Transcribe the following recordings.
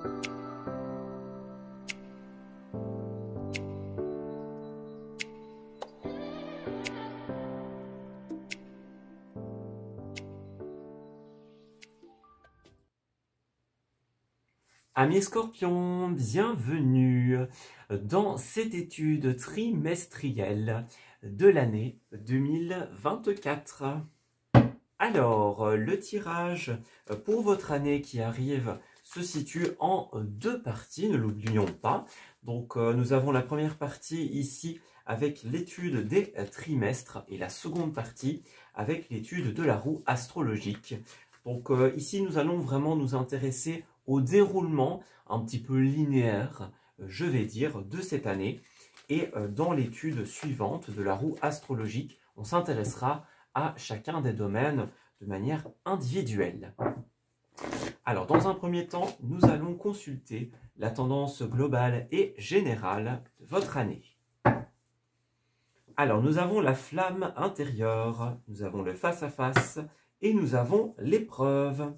Amis Scorpions, bienvenue dans cette étude trimestrielle de l'année 2024. Alors, le tirage pour votre année qui arrive se situe en deux parties, ne l'oublions pas. Donc, nous avons la première partie ici avec l'étude des trimestres et la seconde partie avec l'étude de la roue astrologique. Donc, ici, nous allons vraiment nous intéresser au déroulement un petit peu linéaire, je vais dire, de cette année. Et dans l'étude suivante de la roue astrologique, on s'intéressera à chacun des domaines de manière individuelle. Alors, dans un premier temps, nous allons consulter la tendance globale et générale de votre année. Alors, nous avons la flamme intérieure, nous avons le face-à-face et nous avons l'épreuve.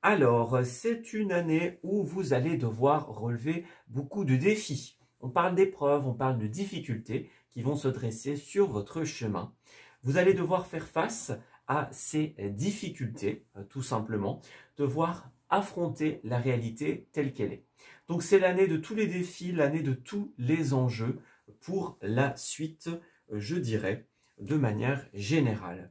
Alors, c'est une année où vous allez devoir relever beaucoup de défis. On parle d'épreuves, on parle de difficultés qui vont se dresser sur votre chemin. Vous allez devoir faire face à ces difficultés, tout simplement, devoir affronter la réalité telle qu'elle est. Donc, c'est l'année de tous les défis, l'année de tous les enjeux pour la suite, je dirais, de manière générale.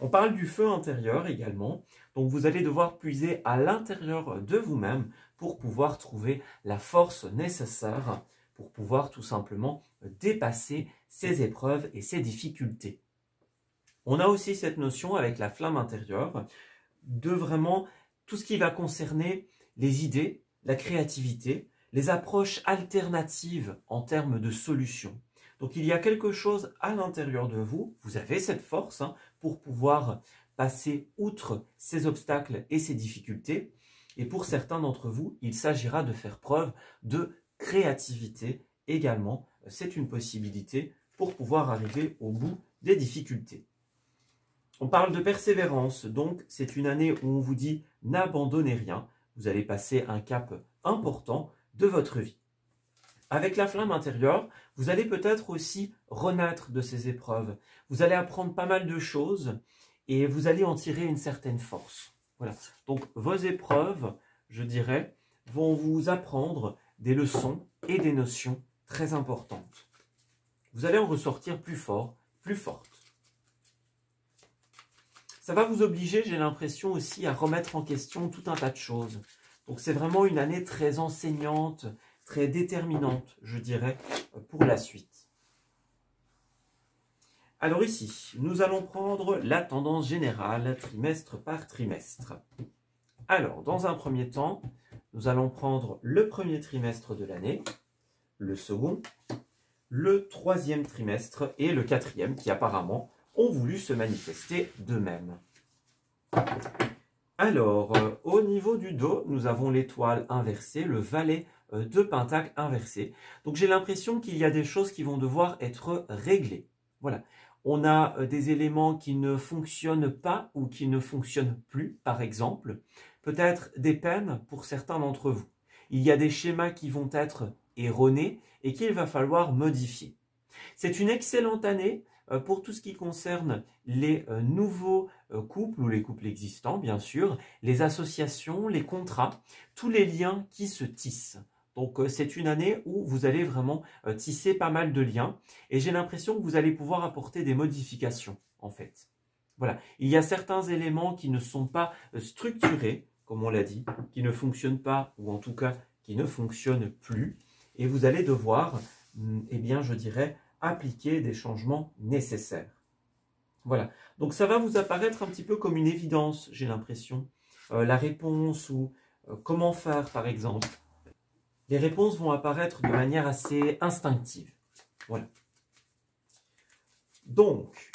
On parle du feu intérieur également, donc vous allez devoir puiser à l'intérieur de vous-même pour pouvoir trouver la force nécessaire pour pouvoir tout simplement dépasser ces épreuves et ces difficultés. On a aussi cette notion avec la flamme intérieure de vraiment tout ce qui va concerner les idées, la créativité, les approches alternatives en termes de solutions. Donc il y a quelque chose à l'intérieur de vous, vous avez cette force pour pouvoir passer outre ces obstacles et ces difficultés. Et pour certains d'entre vous, il s'agira de faire preuve de créativité également. C'est une possibilité pour pouvoir arriver au bout des difficultés. On parle de persévérance, donc c'est une année où on vous dit n'abandonnez rien. Vous allez passer un cap important de votre vie. Avec la flamme intérieure, vous allez peut-être aussi renaître de ces épreuves. Vous allez apprendre pas mal de choses et vous allez en tirer une certaine force. Voilà. Donc vos épreuves, je dirais, vont vous apprendre des leçons et des notions très importantes. Vous allez en ressortir plus fort, plus forte. Ça va vous obliger, j'ai l'impression aussi, à remettre en question tout un tas de choses. Donc c'est vraiment une année très enseignante, très déterminante, je dirais, pour la suite. Alors ici, nous allons prendre la tendance générale, trimestre par trimestre. Alors, dans un premier temps, nous allons prendre le premier trimestre de l'année, le second, le troisième trimestre et le quatrième, qui apparemment ont voulu se manifester d'eux-mêmes. Alors, au niveau du dos, nous avons l'étoile inversée, le valet de pentacle inversé. Donc, j'ai l'impression qu'il y a des choses qui vont devoir être réglées. Voilà. On a des éléments qui ne fonctionnent pas ou qui ne fonctionnent plus, par exemple. Peut-être des peines pour certains d'entre vous. Il y a des schémas qui vont être erronés et qu'il va falloir modifier. C'est une excellente année pour tout ce qui concerne les nouveaux couples ou les couples existants, bien sûr, les associations, les contrats, tous les liens qui se tissent. Donc, c'est une année où vous allez vraiment tisser pas mal de liens et j'ai l'impression que vous allez pouvoir apporter des modifications, en fait. Voilà. Il y a certains éléments qui ne sont pas structurés, comme on l'a dit, qui ne fonctionnent pas ou en tout cas qui ne fonctionnent plus et vous allez devoir, eh bien, je dirais, appliquer des changements nécessaires. Voilà. Donc, ça va vous apparaître un petit peu comme une évidence, j'ai l'impression. La réponse ou comment faire, par exemple. Les réponses vont apparaître de manière assez instinctive. Voilà. Donc,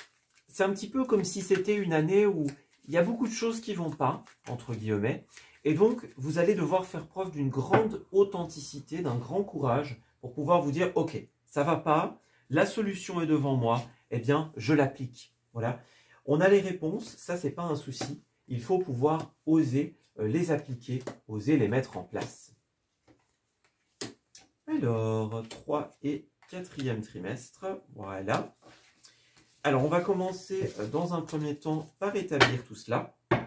c'est un petit peu comme si c'était une année où il y a beaucoup de choses qui ne vont pas, entre guillemets, et donc vous allez devoir faire preuve d'une grande authenticité, d'un grand courage pour pouvoir vous dire « Ok, ça ne va pas, la solution est devant moi, eh bien, je l'applique. » Voilà. On a les réponses, ça, ce n'est pas un souci. Il faut pouvoir oser les appliquer, oser les mettre en place. Alors, 3 et 4e trimestre, voilà. Alors, on va commencer dans un premier temps par établir tout cela. Vous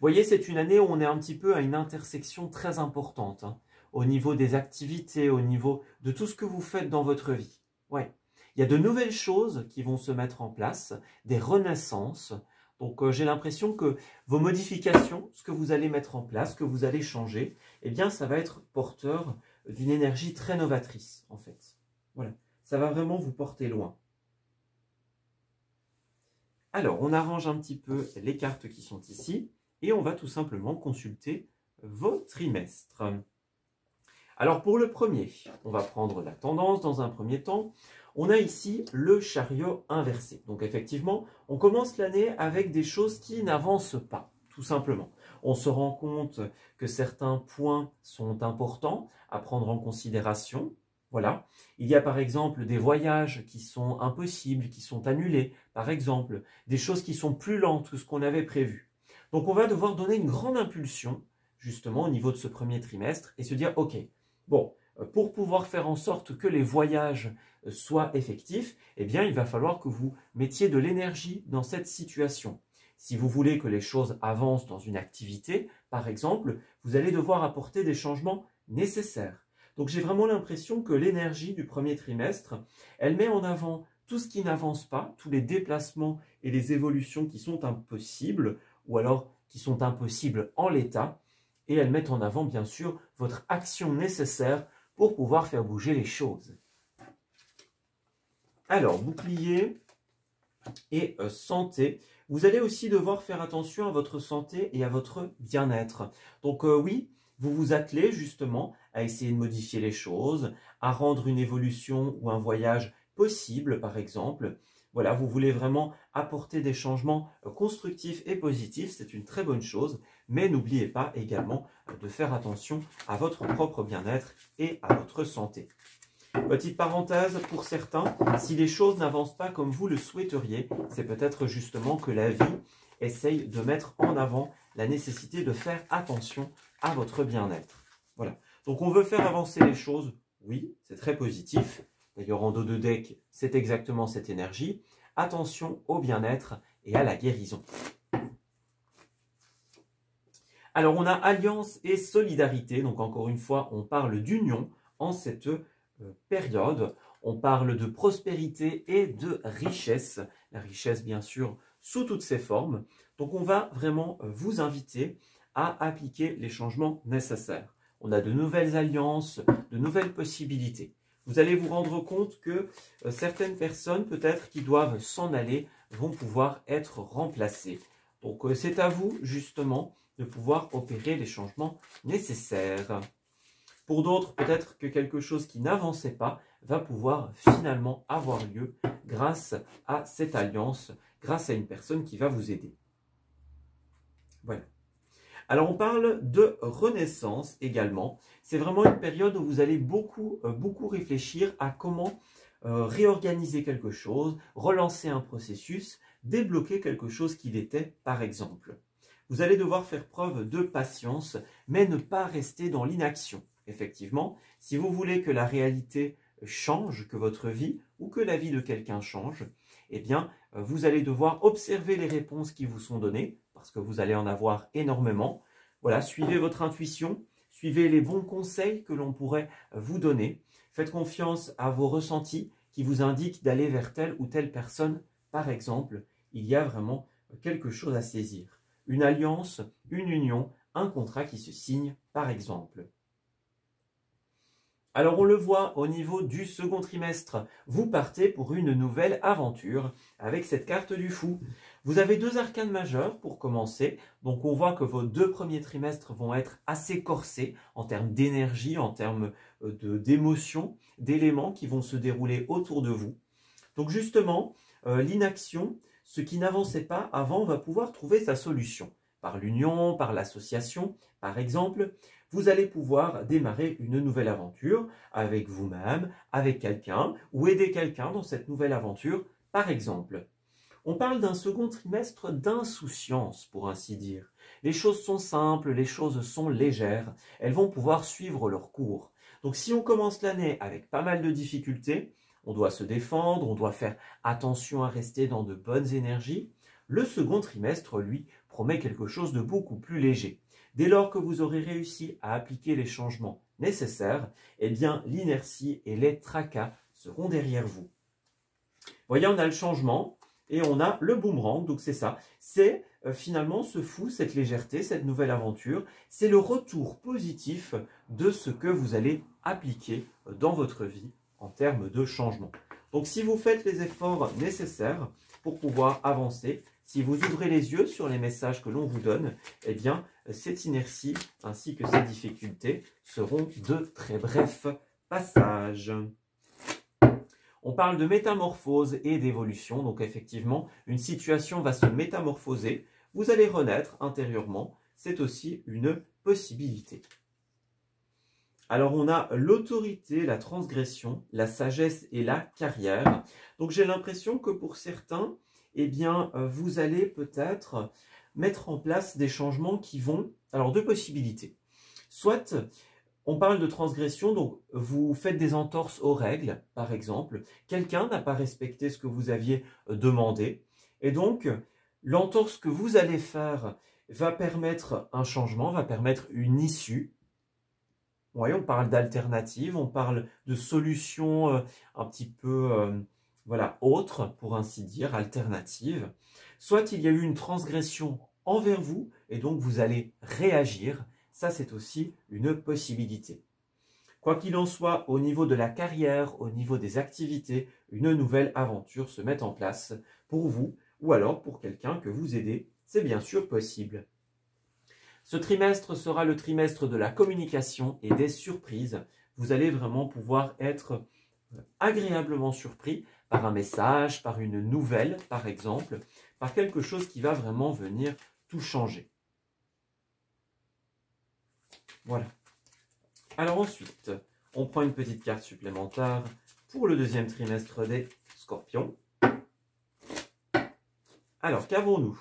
voyez, c'est une année où on est un petit peu à une intersection très importante, hein, au niveau des activités, au niveau de tout ce que vous faites dans votre vie. Ouais. Il y a de nouvelles choses qui vont se mettre en place, des renaissances. Donc, j'ai l'impression que vos modifications, ce que vous allez mettre en place, ce que vous allez changer, eh bien, ça va être porteur d'une énergie très novatrice, en fait. Voilà. Ça va vraiment vous porter loin. Alors, on arrange un petit peu les cartes qui sont ici et on va tout simplement consulter vos trimestres. Alors, pour le premier, on va prendre la tendance dans un premier temps. On a ici le chariot inversé. Donc, effectivement, on commence l'année avec des choses qui n'avancent pas, tout simplement. On se rend compte que certains points sont importants à prendre en considération. Voilà. Il y a par exemple des voyages qui sont impossibles, qui sont annulés, par exemple, des choses qui sont plus lentes que ce qu'on avait prévu. Donc on va devoir donner une grande impulsion, justement, au niveau de ce premier trimestre et se dire, ok, bon, pour pouvoir faire en sorte que les voyages soient effectifs, eh bien, il va falloir que vous mettiez de l'énergie dans cette situation. Si vous voulez que les choses avancent dans une activité, par exemple, vous allez devoir apporter des changements nécessaires. Donc j'ai vraiment l'impression que l'énergie du premier trimestre, elle met en avant tout ce qui n'avance pas, tous les déplacements et les évolutions qui sont impossibles, ou alors qui sont impossibles en l'état, et elle met en avant bien sûr votre action nécessaire pour pouvoir faire bouger les choses. Alors, bouclier et santé. Vous allez aussi devoir faire attention à votre santé et à votre bien-être. Donc oui, vous vous attelez justement à essayer de modifier les choses, à rendre une évolution ou un voyage possible, par exemple. Voilà, vous voulez vraiment apporter des changements constructifs et positifs, c'est une très bonne chose, mais n'oubliez pas également de faire attention à votre propre bien-être et à votre santé. Petite parenthèse, pour certains, si les choses n'avancent pas comme vous le souhaiteriez, c'est peut-être justement que la vie essaye de mettre en avant la nécessité de faire attention à votre bien-être. Voilà. Donc on veut faire avancer les choses, oui, c'est très positif. D'ailleurs, en dos de deck, c'est exactement cette énergie. Attention au bien-être et à la guérison. Alors, on a alliance et solidarité. Donc, encore une fois, on parle d'union en cette période. On parle de prospérité et de richesse. La richesse, bien sûr, sous toutes ses formes. Donc, on va vraiment vous inviter à appliquer les changements nécessaires. On a de nouvelles alliances, de nouvelles possibilités. Vous allez vous rendre compte que certaines personnes, peut-être, qui doivent s'en aller, vont pouvoir être remplacées. Donc, c'est à vous, justement, de pouvoir opérer les changements nécessaires. Pour d'autres, peut-être que quelque chose qui n'avançait pas va pouvoir finalement avoir lieu grâce à cette alliance, grâce à une personne qui va vous aider. Voilà. Alors, on parle de renaissance également. C'est vraiment une période où vous allez beaucoup réfléchir à comment réorganiser quelque chose, relancer un processus, débloquer quelque chose qui l'était, par exemple. Vous allez devoir faire preuve de patience, mais ne pas rester dans l'inaction. Effectivement, si vous voulez que la réalité change, que votre vie ou que la vie de quelqu'un change, eh bien, vous allez devoir observer les réponses qui vous sont données, parce que vous allez en avoir énormément. Voilà, suivez votre intuition, suivez les bons conseils que l'on pourrait vous donner. Faites confiance à vos ressentis qui vous indiquent d'aller vers telle ou telle personne. Par exemple, il y a vraiment quelque chose à saisir. Une alliance, une union, un contrat qui se signe, par exemple. Alors on le voit au niveau du second trimestre, vous partez pour une nouvelle aventure avec cette carte du fou. Vous avez deux arcanes majeures pour commencer, donc on voit que vos deux premiers trimestres vont être assez corsés en termes d'énergie, en termes d'émotions, d'éléments qui vont se dérouler autour de vous. Donc justement, l'inaction, ce qui n'avançait pas avant, va pouvoir trouver sa solution. Par l'union, par l'association, par exemple, vous allez pouvoir démarrer une nouvelle aventure avec vous-même, avec quelqu'un, ou aider quelqu'un dans cette nouvelle aventure, par exemple. On parle d'un second trimestre d'insouciance, pour ainsi dire. Les choses sont simples, les choses sont légères, elles vont pouvoir suivre leur cours. Donc si on commence l'année avec pas mal de difficultés, on doit se défendre, on doit faire attention à rester dans de bonnes énergies, le second trimestre, lui, promet quelque chose de beaucoup plus léger. Dès lors que vous aurez réussi à appliquer les changements nécessaires, eh bien l'inertie et les tracas seront derrière vous. Vous voyez, on a le changement et on a le boomerang, donc c'est ça. C'est finalement ce fou, cette légèreté, cette nouvelle aventure. C'est le retour positif de ce que vous allez appliquer dans votre vie en termes de changement. Donc si vous faites les efforts nécessaires pour pouvoir avancer, si vous ouvrez les yeux sur les messages que l'on vous donne, eh bien cette inertie ainsi que ces difficultés seront de très brefs passages. On parle de métamorphose et d'évolution, donc effectivement, une situation va se métamorphoser, vous allez renaître intérieurement, c'est aussi une possibilité. Alors on a l'autorité, la transgression, la sagesse et la carrière. Donc j'ai l'impression que pour certains, eh bien, vous allez peut-être mettre en place des changements qui vont... Alors deux possibilités. Soit... On parle de transgression, donc vous faites des entorses aux règles, par exemple. Quelqu'un n'a pas respecté ce que vous aviez demandé. Et donc, l'entorse que vous allez faire va permettre un changement, va permettre une issue. Oui, on parle d'alternative, on parle de solutions un petit peu voilà, autres, pour ainsi dire, alternatives. Soit il y a eu une transgression envers vous, et donc vous allez réagir. Ça, c'est aussi une possibilité. Quoi qu'il en soit, au niveau de la carrière, au niveau des activités, une nouvelle aventure se met en place pour vous ou alors pour quelqu'un que vous aidez. C'est bien sûr possible. Ce trimestre sera le trimestre de la communication et des surprises. Vous allez vraiment pouvoir être agréablement surpris par un message, par une nouvelle, par exemple, par quelque chose qui va vraiment venir tout changer. Voilà. Alors ensuite, on prend une petite carte supplémentaire pour le deuxième trimestre des Scorpions. Alors, qu'avons-nous?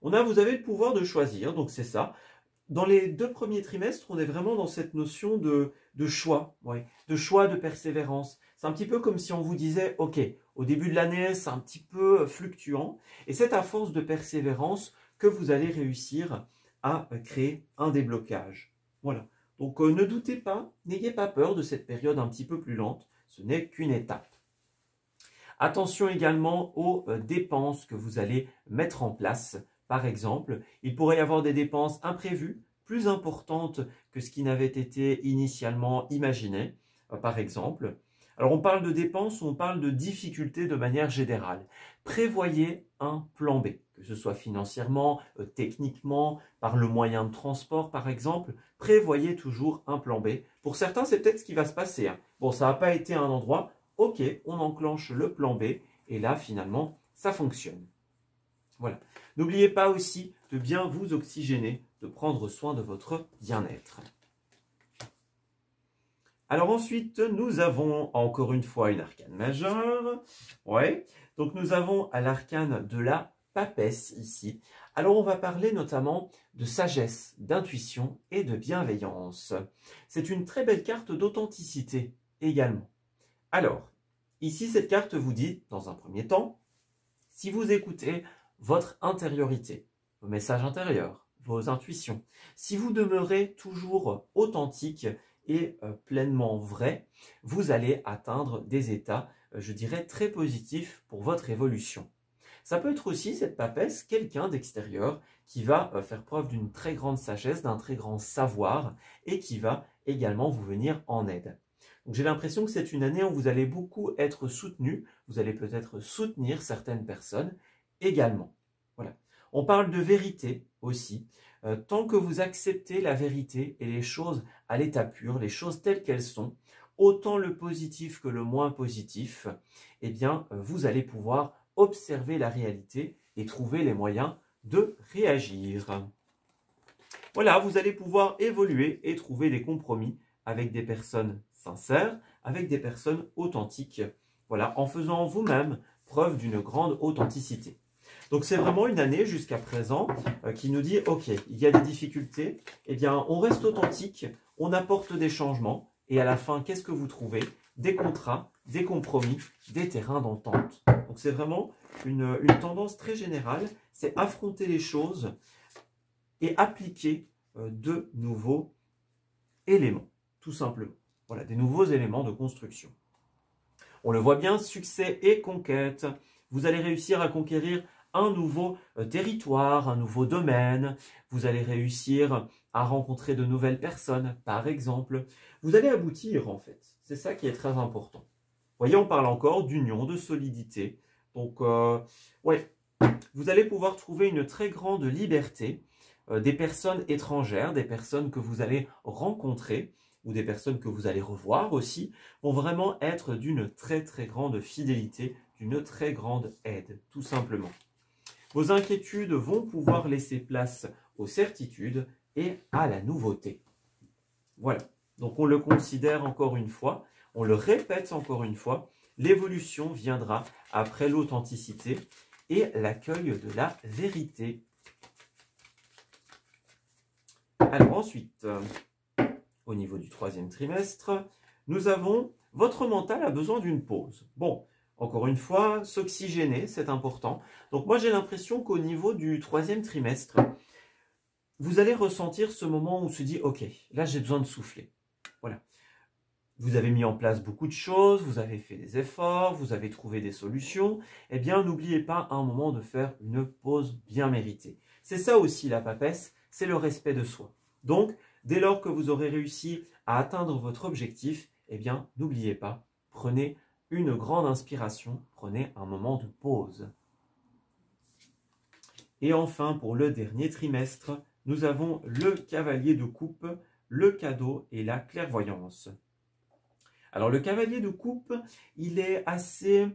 Vous avez le pouvoir de choisir, donc c'est ça. Dans les deux premiers trimestres, on est vraiment dans cette notion de choix, de choix, de persévérance. C'est un petit peu comme si on vous disait, ok, au début de l'année, c'est un petit peu fluctuant, et c'est à force de persévérance que vous allez réussir à créer un déblocage. Voilà. Donc ne doutez pas, n'ayez pas peur de cette période un petit peu plus lente, ce n'est qu'une étape. Attention également aux dépenses que vous allez mettre en place. Par exemple, il pourrait y avoir des dépenses imprévues, plus importantes que ce qui n'avait été initialement imaginé, par exemple. Alors on parle de dépenses ou on parle de difficultés de manière générale. Prévoyez un plan B, que ce soit financièrement, techniquement, par le moyen de transport par exemple. Prévoyez toujours un plan B. Pour certains, c'est peut-être ce qui va se passer. Bon, ça n'a pas été un endroit, ok, on enclenche le plan B et là finalement, ça fonctionne. Voilà. N'oubliez pas aussi de bien vous oxygéner, de prendre soin de votre bien-être. Alors ensuite, nous avons encore une fois une arcane majeure. Ouais. Donc nous avons à l'arcane de la papesse ici. Alors on va parler notamment de sagesse, d'intuition et de bienveillance. C'est une très belle carte d'authenticité également. Alors, ici cette carte vous dit, dans un premier temps, si vous écoutez votre intériorité, vos messages intérieurs, vos intuitions, si vous demeurez toujours authentique et pleinement vrai, vous allez atteindre des états, je dirais, très positifs pour votre évolution. Ça peut être aussi, cette papesse, quelqu'un d'extérieur qui va faire preuve d'une très grande sagesse, d'un très grand savoir et qui va également vous venir en aide. J'ai l'impression que c'est une année où vous allez beaucoup être soutenu, vous allez peut-être soutenir certaines personnes également. Voilà. On parle de vérité aussi. Tant que vous acceptez la vérité et les choses à l'état pur, les choses telles qu'elles sont, autant le positif que le moins positif, eh bien, vous allez pouvoir observer la réalité et trouver les moyens de réagir. Voilà, vous allez pouvoir évoluer et trouver des compromis avec des personnes sincères, avec des personnes authentiques. Voilà, en faisant vous-même preuve d'une grande authenticité. Donc c'est vraiment une année jusqu'à présent qui nous dit, ok, il y a des difficultés, eh bien on reste authentique, on apporte des changements, Et à la fin, qu'est-ce que vous trouvez? Des contrats, des compromis, des terrains d'entente. Donc c'est vraiment une tendance très générale, c'est affronter les choses et appliquer de nouveaux éléments, tout simplement. Voilà, des nouveaux éléments de construction. On le voit bien, succès et conquête. Vous allez réussir à conquérir un nouveau territoire, un nouveau domaine. Vous allez réussir à rencontrer de nouvelles personnes, par exemple. Vous allez aboutir, en fait. C'est ça qui est très important. Vous voyez, on parle encore d'union, de solidité. Donc, ouais, vous allez pouvoir trouver une très grande liberté. Des personnes étrangères, des personnes que vous allez rencontrer, ou des personnes que vous allez revoir aussi, vont vraiment être d'une très très grande fidélité, d'une très grande aide, tout simplement. Vos inquiétudes vont pouvoir laisser place aux certitudes et à la nouveauté. Voilà, donc on le considère encore une fois, on le répète encore une fois, l'évolution viendra après l'authenticité et l'accueil de la vérité. Alors ensuite, au niveau du troisième trimestre, nous avons votre mental a besoin d'une pause. Bon, encore une fois, s'oxygéner, c'est important. Donc moi, j'ai l'impression qu'au niveau du troisième trimestre, vous allez ressentir ce moment où on se dit, ok, là j'ai besoin de souffler. Voilà. Vous avez mis en place beaucoup de choses, vous avez fait des efforts, vous avez trouvé des solutions. Eh bien, n'oubliez pas à un moment de faire une pause bien méritée. C'est ça aussi la papesse, c'est le respect de soi. Donc, dès lors que vous aurez réussi à atteindre votre objectif, eh bien, n'oubliez pas, prenez une grande inspiration, prenez un moment de pause. Et enfin, pour le dernier trimestre, nous avons le cavalier de coupe, le cadeau et la clairvoyance. Alors, le cavalier de coupe, il est assez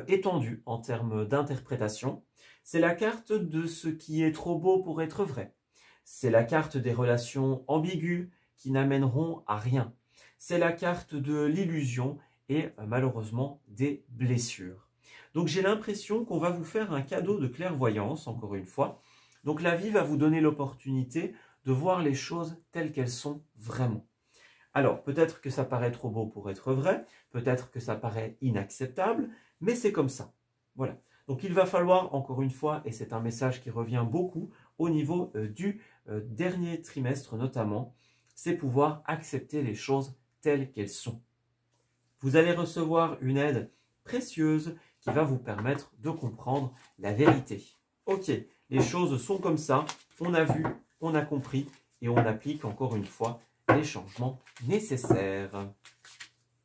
étendu en termes d'interprétation. C'est la carte de ce qui est trop beau pour être vrai. C'est la carte des relations ambiguës qui n'amèneront à rien. C'est la carte de l'illusion et malheureusement des blessures. Donc j'ai l'impression qu'on va vous faire un cadeau de clairvoyance, encore une fois. Donc la vie va vous donner l'opportunité de voir les choses telles qu'elles sont vraiment. Alors peut-être que ça paraît trop beau pour être vrai, peut-être que ça paraît inacceptable, mais c'est comme ça. Voilà. Donc il va falloir, encore une fois, et c'est un message qui revient beaucoup au niveau du dernier trimestre notamment, c'est pouvoir accepter les choses telles qu'elles sont. Vous allez recevoir une aide précieuse qui va vous permettre de comprendre la vérité. Ok, les choses sont comme ça, on a vu, on a compris et on applique encore une fois les changements nécessaires.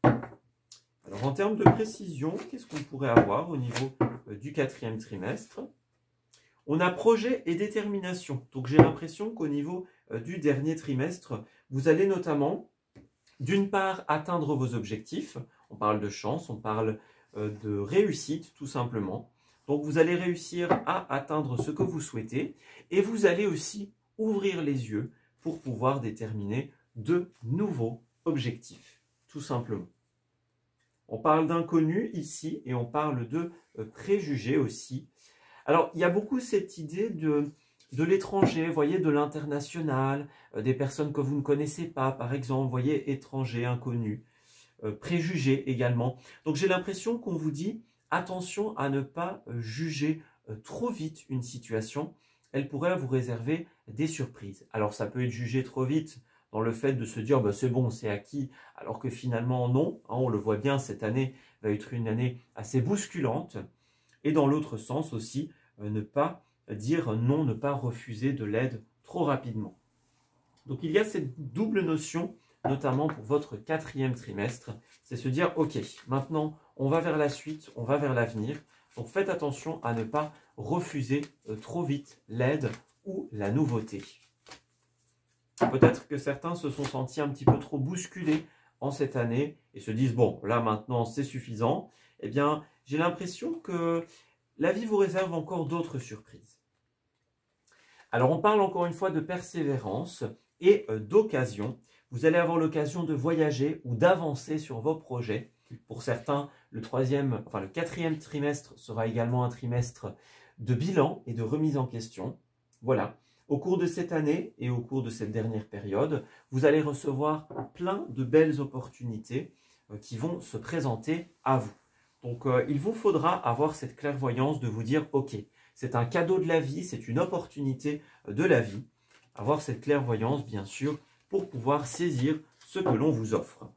Alors en termes de précision, qu'est-ce qu'on pourrait avoir au niveau du quatrième trimestre? On a projet et détermination. Donc j'ai l'impression qu'au niveau du dernier trimestre, vous allez notamment, d'une part, atteindre vos objectifs. On parle de chance, on parle de réussite tout simplement. Donc vous allez réussir à atteindre ce que vous souhaitez et vous allez aussi ouvrir les yeux pour pouvoir déterminer de nouveaux objectifs, tout simplement. On parle d'inconnus ici et on parle de préjugés aussi. Alors, il y a beaucoup cette idée de l'étranger, vous voyez, de l'international, des personnes que vous ne connaissez pas, par exemple, vous voyez, étrangers, inconnus, préjugés également. Donc, j'ai l'impression qu'on vous dit, attention à ne pas juger trop vite une situation, elle pourrait vous réserver des surprises. Alors, ça peut être jugé trop vite dans le fait de se dire, bah, c'est bon, c'est acquis, alors que finalement, non. Hein, on le voit bien, cette année va être une année assez bousculante. Et dans l'autre sens aussi, ne pas dire non, ne pas refuser de l'aide trop rapidement. Donc il y a cette double notion, notamment pour votre quatrième trimestre, c'est se dire, ok, maintenant on va vers la suite, on va vers l'avenir, donc faites attention à ne pas refuser trop vite l'aide ou la nouveauté. Peut-être que certains se sont sentis un petit peu trop bousculés en cette année et se disent, bon, là maintenant c'est suffisant. Eh bien, j'ai l'impression que la vie vous réserve encore d'autres surprises. Alors, on parle encore une fois de persévérance et d'occasion. Vous allez avoir l'occasion de voyager ou d'avancer sur vos projets. Pour certains, le quatrième trimestre sera également un trimestre de bilan et de remise en question. Voilà. Au cours de cette année et au cours de cette dernière période, vous allez recevoir plein de belles opportunités qui vont se présenter à vous. Donc, il vous faudra avoir cette clairvoyance de vous dire, ok, c'est un cadeau de la vie, c'est une opportunité de la vie. Avoir cette clairvoyance, bien sûr, pour pouvoir saisir ce que l'on vous offre.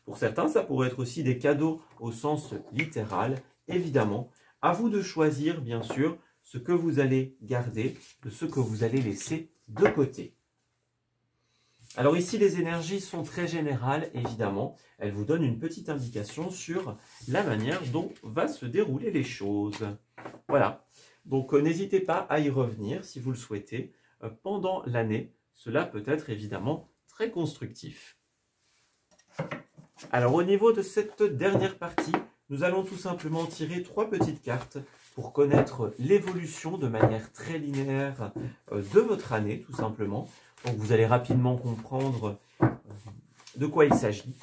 Pour certains, ça pourrait être aussi des cadeaux au sens littéral, évidemment. À vous de choisir, bien sûr, ce que vous allez garder, de ce que vous allez laisser de côté. Alors ici, les énergies sont très générales, évidemment. Elles vous donnent une petite indication sur la manière dont va se dérouler les choses. Voilà. Donc n'hésitez pas à y revenir si vous le souhaitez pendant l'année. Cela peut être évidemment très constructif. Alors au niveau de cette dernière partie, nous allons tout simplement tirer 3 petites cartes pour connaître l'évolution de manière très linéaire de votre année, tout simplement. Donc vous allez rapidement comprendre de quoi il s'agit.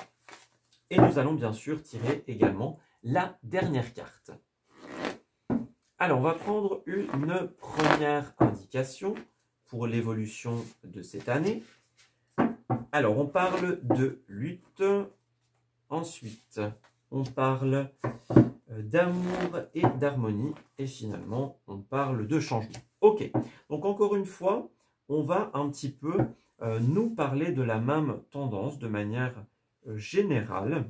Et nous allons bien sûr tirer également la dernière carte. Alors on va prendre une première indication pour l'évolution de cette année. Alors on parle de lutte. Ensuite, on parle d'amour et d'harmonie. Et finalement, on parle de changement. Ok, donc encore une fois, on va un petit peu nous parler de la même tendance de manière générale.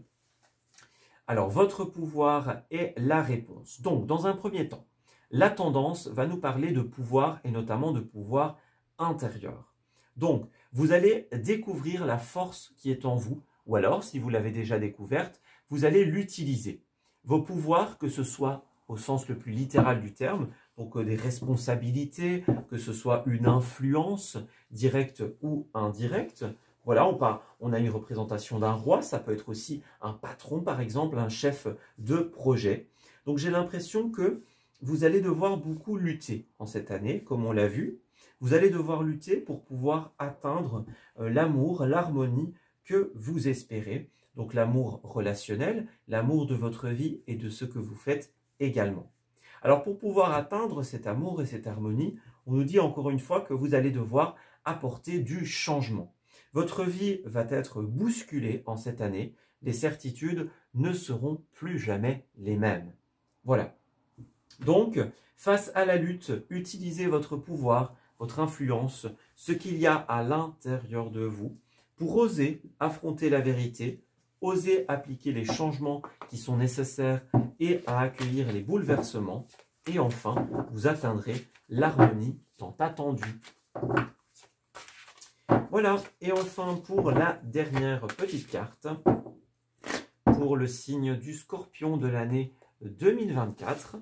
Alors, votre pouvoir est la réponse. Donc, dans un premier temps, la tendance va nous parler de pouvoir et notamment de pouvoir intérieur. Donc, vous allez découvrir la force qui est en vous, ou alors, si vous l'avez déjà découverte, vous allez l'utiliser. Vos pouvoirs, que ce soit au sens le plus littéral du terme, donc des responsabilités, que ce soit une influence directe ou indirecte. Voilà, on a une représentation d'un roi, ça peut être aussi un patron par exemple, un chef de projet. Donc j'ai l'impression que vous allez devoir beaucoup lutter en cette année, comme on l'a vu. Vous allez devoir lutter pour pouvoir atteindre l'amour, l'harmonie que vous espérez. Donc l'amour relationnel, l'amour de votre vie et de ce que vous faites également. Alors pour pouvoir atteindre cet amour et cette harmonie, on nous dit encore une fois que vous allez devoir apporter du changement. Votre vie va être bousculée en cette année. Les certitudes ne seront plus jamais les mêmes. Voilà. Donc, face à la lutte, utilisez votre pouvoir, votre influence, ce qu'il y a à l'intérieur de vous, pour oser affronter la vérité, oser appliquer les changements qui sont nécessaires et à accueillir les bouleversements. Et enfin, vous atteindrez l'harmonie tant attendue. Voilà, et enfin pour la dernière petite carte, pour le signe du Scorpion de l'année 2024,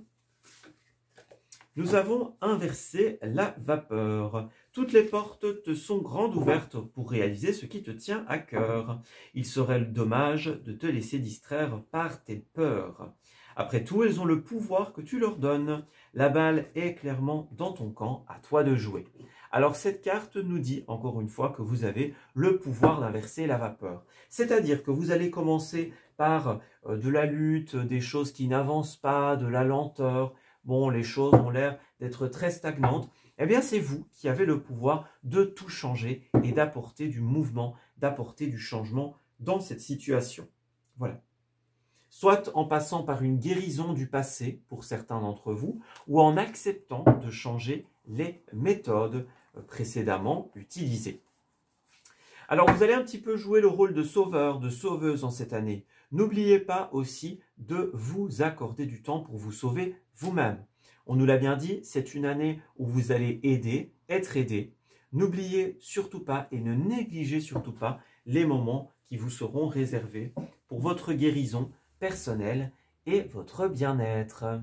nous avons inversé la vapeur. Toutes les portes te sont grandes ouvertes pour réaliser ce qui te tient à cœur. Il serait dommage de te laisser distraire par tes peurs. Après tout, elles ont le pouvoir que tu leur donnes. La balle est clairement dans ton camp, à toi de jouer. Alors cette carte nous dit encore une fois que vous avez le pouvoir d'inverser la vapeur. C'est-à-dire que vous allez commencer par de la lutte, des choses qui n'avancent pas, de la lenteur. Bon, les choses ont l'air d'être très stagnantes. Eh bien, c'est vous qui avez le pouvoir de tout changer et d'apporter du mouvement, d'apporter du changement dans cette situation. Voilà. Soit en passant par une guérison du passé pour certains d'entre vous, ou en acceptant de changer les méthodes précédemment utilisées. Alors, vous allez un petit peu jouer le rôle de sauveur, de sauveuse en cette année. N'oubliez pas aussi de vous accorder du temps pour vous sauver vous-même. On nous l'a bien dit, c'est une année où vous allez aider, être aidé. N'oubliez surtout pas et ne négligez surtout pas les moments qui vous seront réservés pour votre guérison personnelle et votre bien-être.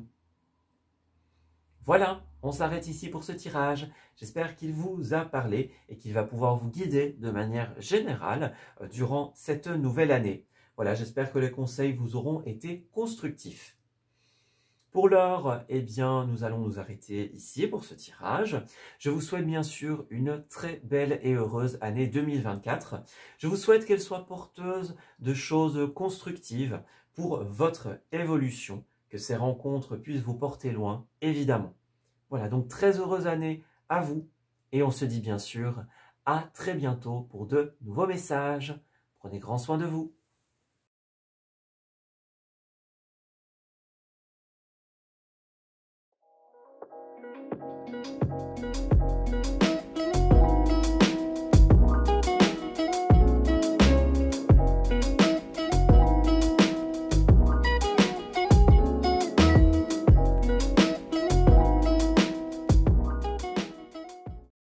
Voilà, on s'arrête ici pour ce tirage. J'espère qu'il vous a parlé et qu'il va pouvoir vous guider de manière générale durant cette nouvelle année. Voilà, j'espère que les conseils vous auront été constructifs. Pour l'heure, eh bien, nous allons nous arrêter ici pour ce tirage. Je vous souhaite bien sûr une très belle et heureuse année 2024. Je vous souhaite qu'elle soit porteuse de choses constructives pour votre évolution, que ces rencontres puissent vous porter loin, évidemment. Voilà, donc très heureuse année à vous. Et on se dit bien sûr à très bientôt pour de nouveaux messages. Prenez grand soin de vous.